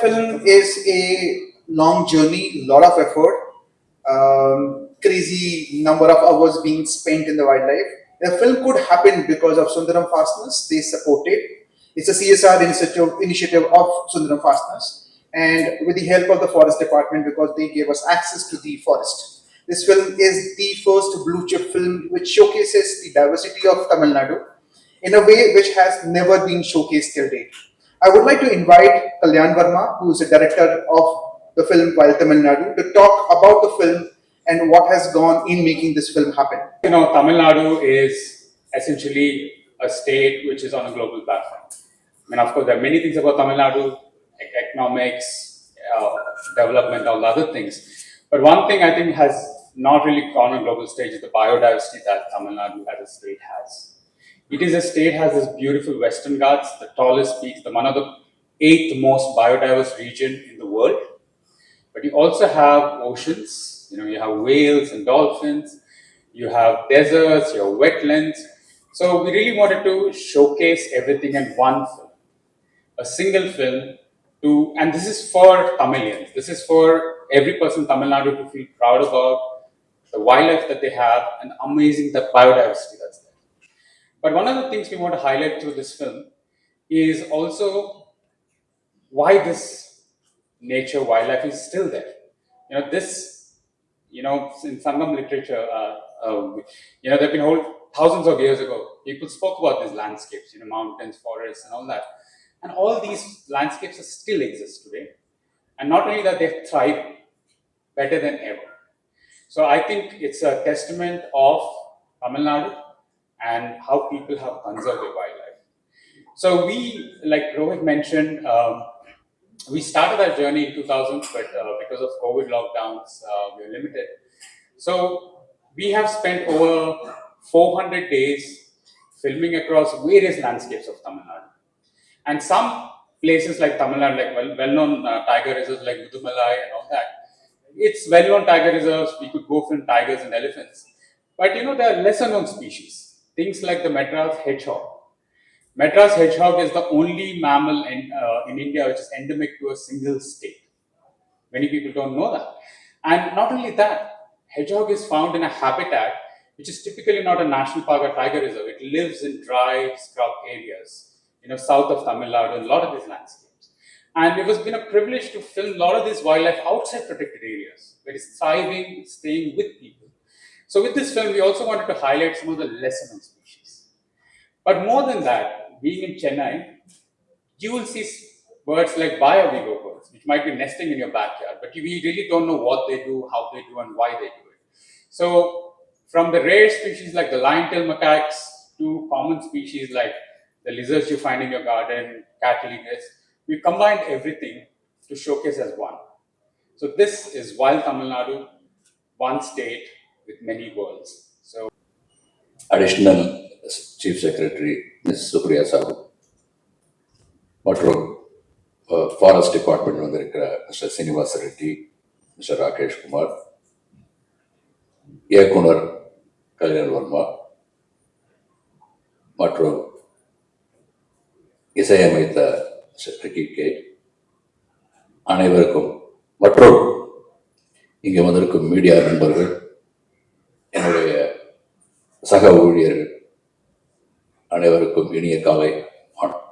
film is a long journey, lot of effort, crazy number of hours being spent in the wildlife. The film could happen because of Sundram Fasteners. They supported. It's a CSR initiative of Sundram Fasteners, and with the help of the Forest Department because they gave us access to the forest. This film is the first blue chip film which showcases the diversity of Tamil Nadu in a way which has never been showcased till date. I would like to invite Kalyan Varma, who is the director of the film Wild Tamil Nadu, to talk about the film and what has gone in making this film happen. Tamil Nadu is essentially a state which is on a global platform. Of course, there are many things about Tamil Nadu, like economics, development, all the other things. But one thing I think has not really gone on a global stage is the biodiversity that Tamil Nadu as a state has. It is a state has this beautiful Western Ghats, the tallest peaks, one of the 8th most biodiverse region in the world. But you also have oceans, you have whales and dolphins, you have deserts, you have wetlands. So we really wanted to showcase everything in one film, a single film and this is for Tamilians. This is for every person in Tamil Nadu to feel proud about the wildlife that they have and amazing the biodiversity that's there. But one of the things we want to highlight through this film is also why this nature wildlife is still there. In Sangam literature, there have been thousands of years ago, people spoke about these landscapes, mountains, forests, and all that. And all these landscapes still exist today. And not only that, they've thrived better than ever. So I think it's a testament of Tamil Nadu and how people have conserved their wildlife. So we, like Rohit mentioned, we started our journey in 2000, but because of COVID lockdowns, we were limited. So we have spent over 400 days filming across various landscapes of Tamil Nadu. And some places like Tamil Nadu, like well-known tiger reserves like Mudumalai and all that, it's well-known tiger reserves, we could go film tigers and elephants. But there are lesser-known species, things like the Madras hedgehog. Madras hedgehog is the only mammal in India which is endemic to a single state. Many people don't know that. And not only that, hedgehog is found in a habitat which is typically not a national park or tiger reserve. It lives in dry scrub areas, south of Tamil Nadu and a lot of these landscapes. And it has been a privilege to film a lot of this wildlife outside protected areas, where it's thriving, staying with people. So with this film, we also wanted to highlight some of the lesser known species. But more than that, being in Chennai, you will see birds like Biodiversity birds, which might be nesting in your backyard, but we really don't know what they do, how they do, and why they do it. So from the rare species like the lion-tailed macaques to common species like the lizards you find in your garden, cattleyas, we combined everything to showcase as one. So this is Wild Tamil Nadu, one state with many worlds. So, Additional Chief Secretary Ms. Supriya Sahu, மற்றும் Forest Department வந்திருக்கிற Mr. Srinivas Reddy, Mr. Rakesh Kumar, இயக்குனர் Kalyan Varma, மற்றும் இசையமைத்த Ricky K, அனைவருக்கும் மற்றும் இங்கே வந்திருக்கும் media நண்பர்கள், என்னுடைய சக ஊழியர்கள் அனைவருக்கும் இனிய காலை வணக்கம்.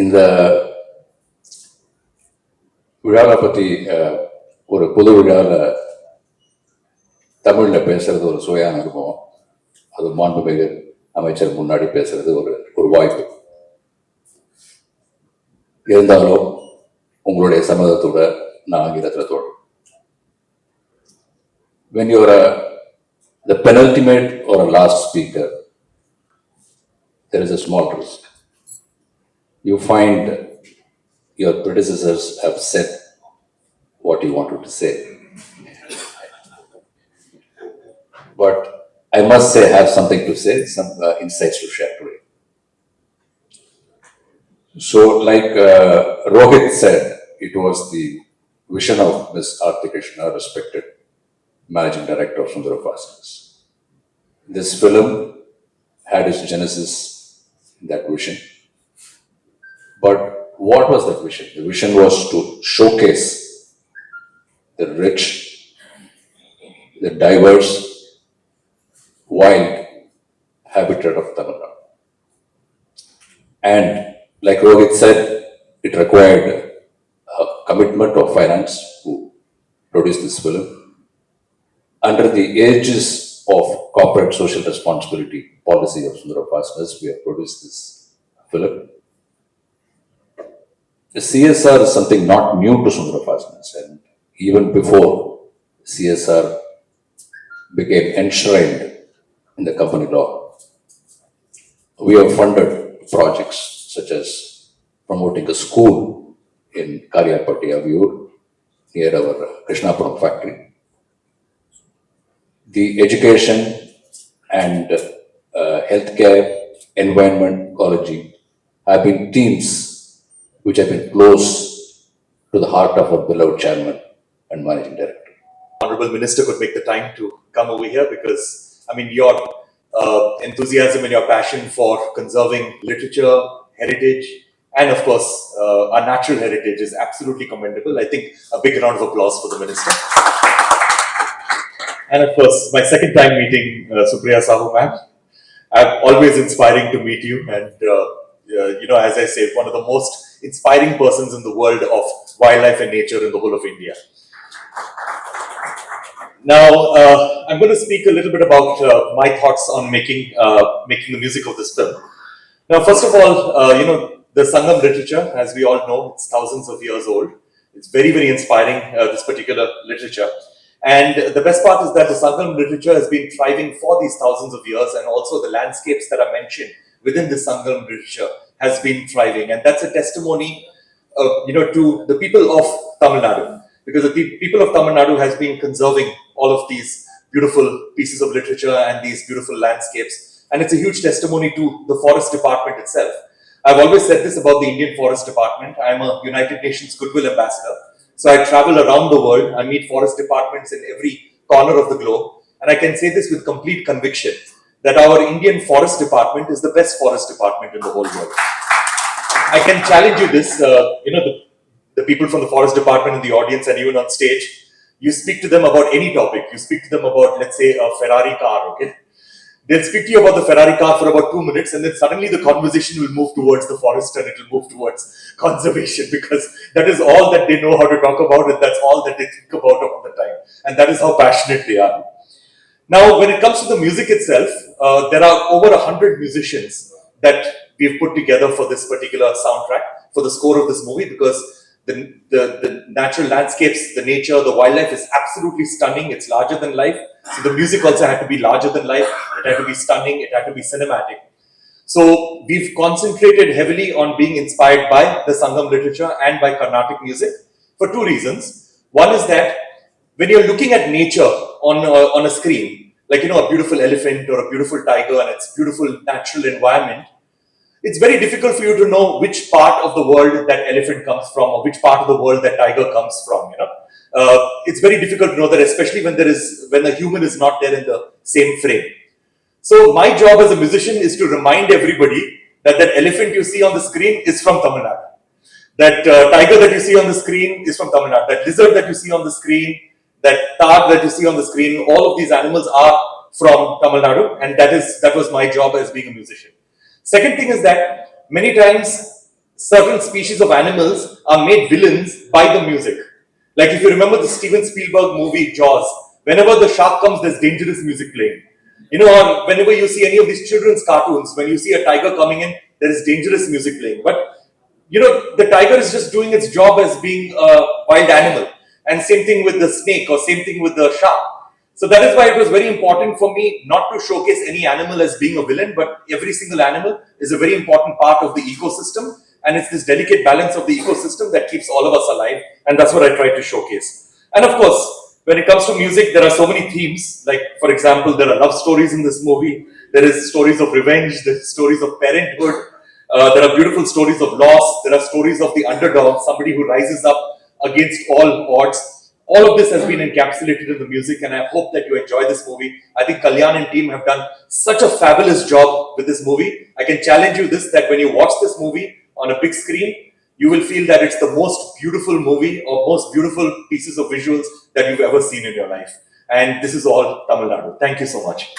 இந்த விழாவை பற்றி ஒரு பொது விழாவில் தமிழில் பேசுறது ஒரு சுவையான அனுபவம். அது மாண்புமிகு அமைச்சர் முன்னாடி பேசுறது ஒரு வாய்ப்பு. இருந்தாலும் உங்களுடைய சம்மதத்தோட நான் ஆங்கிலத்தில் தொடரும். When you are the penultimate or a last speaker, there is a small risk. You find your predecessors have said what you wanted to say. But I must say, I have something to say, some insights to share today. So, like Rohit said, it was the vision of Ms. Aarti Krishna, respected Managing Director of Sundram Fasteners. This film had its genesis in that vision. But what was the vision? The vision was to showcase the rich, the diverse, wild habitat of Tamil Nadu. And like Rohit said, it required a commitment of finance to produce this film. Under the aegis of corporate social responsibility policy of Sundram Fasteners, we have produced this film. The CSR is something not new to Sundram Fasteners, and even before CSR became enshrined in the company law, we have funded projects such as promoting a school in Kalyan Varma near our Krishnapuram factory. The education and healthcare, environment, ecology have been themes which have been close to the heart of our beloved chairman and managing director. Honorable Minister could make the time to come over here because, I mean, your enthusiasm and your passion for conserving literature, heritage, and of course, our natural heritage is absolutely commendable. I think a big round of applause for the Minister. And of course, my second time meeting Supriya Sahu ma'am. Always inspiring to meet you, and as I say, one of the most inspiring persons in the world of wildlife and nature in the whole of India. Now, I'm going to speak a little bit about my thoughts on making the music of this film. Now, first of all, the Sangam literature, as we all know, it's thousands of years old. It's very, very inspiring, this particular literature. And the best part is that the Sangam literature has been thriving for these thousands of years, and also the landscapes that are mentioned within the Sangam literature has been thriving. And that's a testimony, to the people of Tamil Nadu, because the people of Tamil Nadu has been conserving all of these beautiful pieces of literature and these beautiful landscapes. And it's a huge testimony to the Forest Department itself. I've always said this about the Indian Forest Department. I'm a United Nations Goodwill Ambassador. So I travel around the world. I meet forest departments in every corner of the globe. And I can say this with complete conviction that our Indian Forest Department is the best forest department in the whole world. I can challenge you this, the people from the Forest Department in the audience and even on stage, you speak to them about any topic. You speak to them about, let's say, a Ferrari car, okay? They'll speak to you about the Ferrari car for about 2 minutes, and then suddenly the conversation will move towards the forest and it will move towards conservation, because that is all that they know how to talk about, and that's all that they think about all the time. And that is how passionate they are. Now, when it comes to the music itself, there are over 100 musicians that we've put together for this particular soundtrack, for the score of this movie, because the natural landscapes, the nature, the wildlife is absolutely stunning. It's larger than life. So the music also had to be larger than life. It had to be stunning. It had to be cinematic. So we've concentrated heavily on being inspired by the Sangam literature and by Carnatic music for two reasons. One is that when you're looking at nature on a screen, like, a beautiful elephant or a beautiful tiger and its beautiful natural environment, it's very difficult for you to know which part of the world that elephant comes from or which part of the world that tiger comes from. It's very difficult to know that, especially when the human is not there in the same frame. So my job as a musician is to remind everybody that elephant you see on the screen is from Tamil Nadu. That tiger that you see on the screen is from Tamil Nadu. That lizard that you see on the screen, that targ that you see on the screen, all of these animals are from Tamil Nadu, and that was my job as being a musician. Second thing is that many times certain species of animals are made villains by the music. Like if you remember the Steven Spielberg movie Jaws, whenever the shark comes, there's dangerous music playing. Or whenever you see any of these children's cartoons, when you see a tiger coming in, there is dangerous music playing. But the tiger is just doing its job as being a wild animal. And same thing with the snake, or same thing with the shark. So that is why it was very important for me not to showcase any animal as being a villain, but every single animal is a very important part of the ecosystem. And it's this delicate balance of the ecosystem that keeps all of us alive. And that's what I tried to showcase. And of course, when it comes to music, there are so many themes. Like, for example, there are love stories in this movie. There is stories of revenge. There are stories of parenthood. There are beautiful stories of loss. There are stories of the underdog, somebody who rises up against all odds. all of this has been encapsulated in the music, and I hope that you enjoy this movie. I think Kalyan and team have done such a fabulous job with this movie. I can challenge you this, that when you watch this movie on a big screen, you will feel that it's the most beautiful movie or most beautiful pieces of visuals that you've ever seen in your life. And this is all Tamil Nadu. Thank you so much.